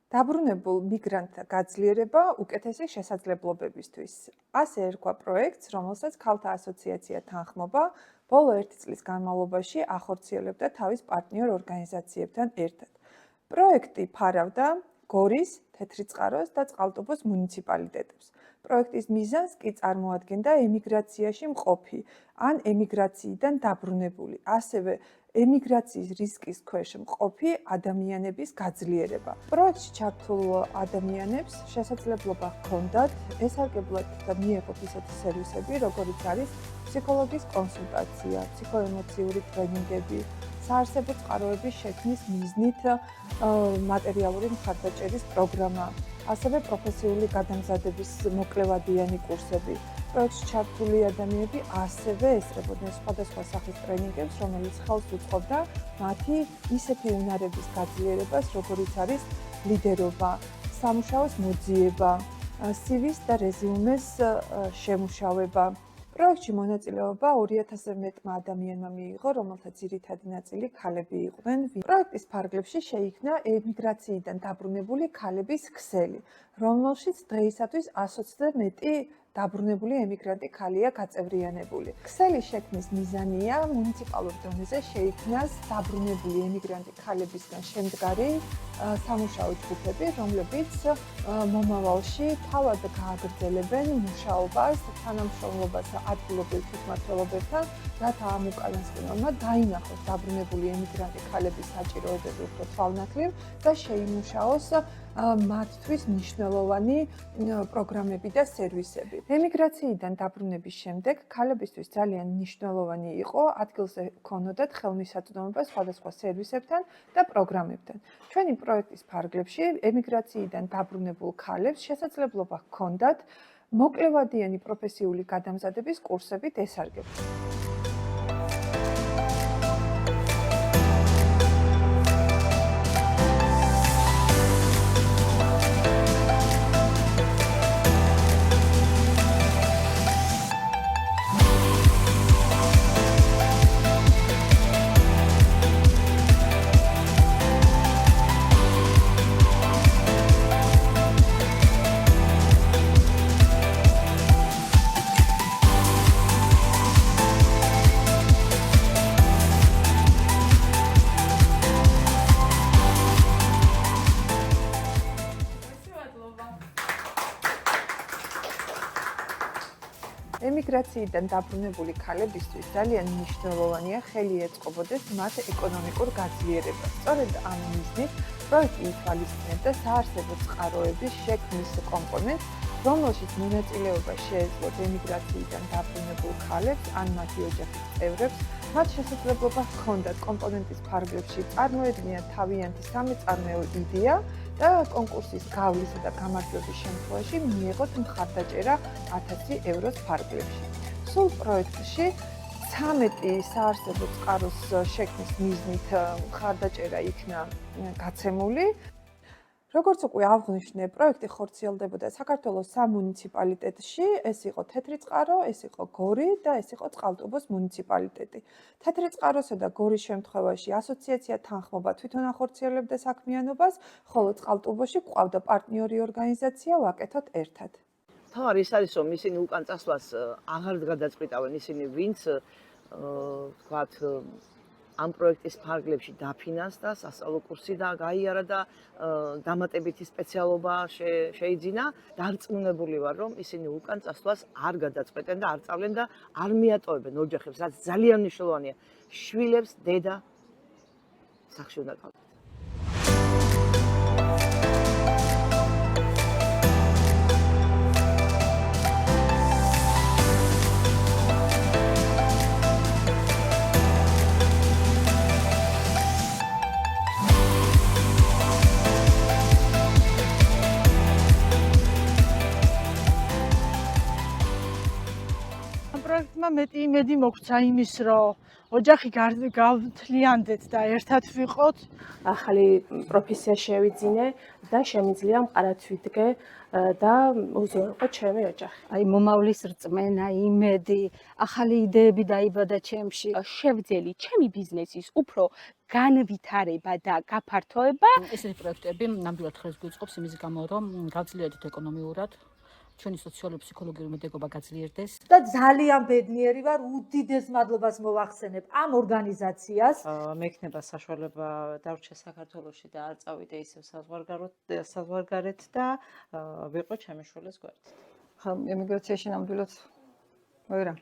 დაბრუნებულ მიგრანტთა გაძლიერება უკეთესი შესაძლებლობებისთვის. ასე ერქვა პროექტს, რომელსაც ქალთა ასოციაცია თანხმობა, ბოლო 1 წლის განმავლობაში ახორციელებდა თავის პარტნიორ ორგანიზაციებთან ერთად. პროექტი ფარავდა გორის, თეთრიწყაროს და წყალტუბოს მუნიციპალიტეტებს. პროექტის მიზანს კი წარმოადგენდა ემიგრაციაში მყოფი ან ემიგრაციიდან დაბრუნებული, ასევე ემიგრაციის რისკის ქვეშ მყოფი ადამიანების გაძლიერება. პროექტში ჩართულ ადამიანებს შესაძლებლობა ჰქონდათ ესარგებლოთ და მიეღოთ ისეთი სერვისები, როგორიც არის ფსიქოლოგის კონსულტაცია, ფსიქოემოციური ტრენინგები, საარსებო წყაროების შექმნის მიზნით მატერიალური მხარდაჭერის პროგრამა, ასევე პროფესიული გადამზადების მოკლევადიანი კურსები. პროექტში ჩართული ადამიანები ასევე ესწრებოდნენ სხვადასხვა სახის ტრენინგებს, რომელიც ხელს უწყობდა მათი ისეთი უნარების გაძლიერებას, როგორიც არის ლიდერობა, სამუშაოს მოძიება, CV-ს და რეზიუმეს შემუშავება. პროექტში მონაწილეობა 2000-ზე მეტმა ადამიანმა მიიღო, რომელთა ძირითადი ნაწილი ქალები იყვნენ. პროექტის ფარგლებში შეიქმნა ემიგრაციიდან დაბრუნებული ქალების ქსელი, რომელშიც დღეისათვის 120-ზე მეტი დაბრუნებული ემიგრანტი ქალია გაწევრიანებული. ქსელის შექმნის მიზანია მუნიციპალურ დონეზე შეიქმნას დაბრუნებული ემიგრანტი ქალებისგან შემდგარი სამუშაო ჯგუფები, რომლებიც მომავალში თავად გააგრძელებენ მუშაობას, თანამშრომლობას ადგილობრივ თვითმმართველობებთან, რათა ამ უკანასკნელმა დაინახოს დაბრუნებული ემიგრანტი ქალების საჭიროებები უფრო თვალნათლივ და შეიმუშაოს მათთვის მნიშვნელოვანი პროგრამები და სერვისები. ემიგრაციიდან დაბრუნების შემდეგ ქალებისთვის ძალიან მნიშვნელოვანი იყო ადგილზე ჰქონოდათ ხელმისაწვდომობა სხვადასხვა სერვისებთან და პროგრამებთან. ჩვენი პროექტის ფარგლებში ემიგრაციიდან დაბრუნებულ ქალებს შესაძლებლობა ჰქონდათ მოკლევადიანი პროფესიული გადამზადების კურსებით ესარგებლონ. ემიგრაციიდან დაბრუნებული ქალებისთვის ძალიან მნიშვნელოვანია ხელი ეწყობოდეს მათ ეკონომიკურ გაძლიერებას. სწორედ ამ მიზნით პროექტი ითვალისწინებდა საარსებო წყაროების შექმნის კომპონენტს, რომელშიც მონაწილეობა შეეძლოთ ემიგრაციიდან დაბრუნებულ ქალებს ან მათი ოჯახის წევრებს. მათ შესაძლებლობა ჰქონდათ კომპონენტის ფარგლებში წარმოედგინათ თავიანთი სამეწარმეო იდეა და კონკურსის გავლისა და გამარჯვების შემთხვევაში მიეღოთ მხარდაჭერა 1000 ევროს ფარგლებში. სულ პროექტში 13 საარსებო წყაროს შექმნის მიზნით მხარდაჭერა იქნა გაცემული. როგორც უკვე აღვნიშნე, პროექტი ხორციელდებოდა საქართველოს 3 მუნიციპალიტეტში, ეს იყო თეთრიწყარო, ეს იყო გორი და ეს იყო წყალტუბოს მუნიციპალიტეტი. თეთრიწყაროსა და გორის შემთხვევაში ასოციაცია თანხმობა თვითონ ახორციელებდა საქმიანობას, ხოლო წყალტუბოში გვყავდა პარტნიორი ორგანიზაცია ვაკეთოთ ერთად. თავარი ის არის, რომ ისინი უკან წასვლას აღარ გადაწყვიტავენ, ისინი ვინც ვთქვათ ამ პროექტის ფარგლებში დაფინანსდა, სასწავლო კურსი და გაიარა და დამატებითი სპეციალობა შეიძინა. დარწმუნებული ვარ, რომ ისინი უკან წასვლას არ გადაწყვეტენ და არ სწავლენ და არ მიატოვებენ ოჯახებს, რაც ძალიან მნიშვნელოვანია. შვილებს დედა სახში უნდა ყავდეთ. პროექტმა მეტი იმედი მოგვცა იმის, რომ ოჯახი გავთლიანდეთ და ერთად ვიყოთ. ახალი პროფესია შევიძინე და შემიძლია მყარად ვიდგე და უზრუნველყო ჩემი ოჯახი. აი მომავლის რწმენა, იმედი, ახალი იდეები დაიბადა ჩემში. შევძელი ჩემი ბიზნესის უფრო განვითარება და გაფართოება. ესეთი პროექტები ნამდვილად ხელს გვიწყობს იმის გამო, რომ გავძლიერდეთ ეკონომიურად, ჩვენი სოციალურ-ფსიქოლოგიური მედეგობა გაძლიერდეს. და ძალიან ბედნიერი ვარ, უდიდეს მადლობას მოვახსენებ ამ ორგანიზაციას. მექნება საშუალება დავრჩე საქართველოში და არ წავიდე ისევ საზღვარგარეთ და ვიყო ჩემი შვილის გვერდით. ხა ემიგრაციაში ნამდვილად ვერა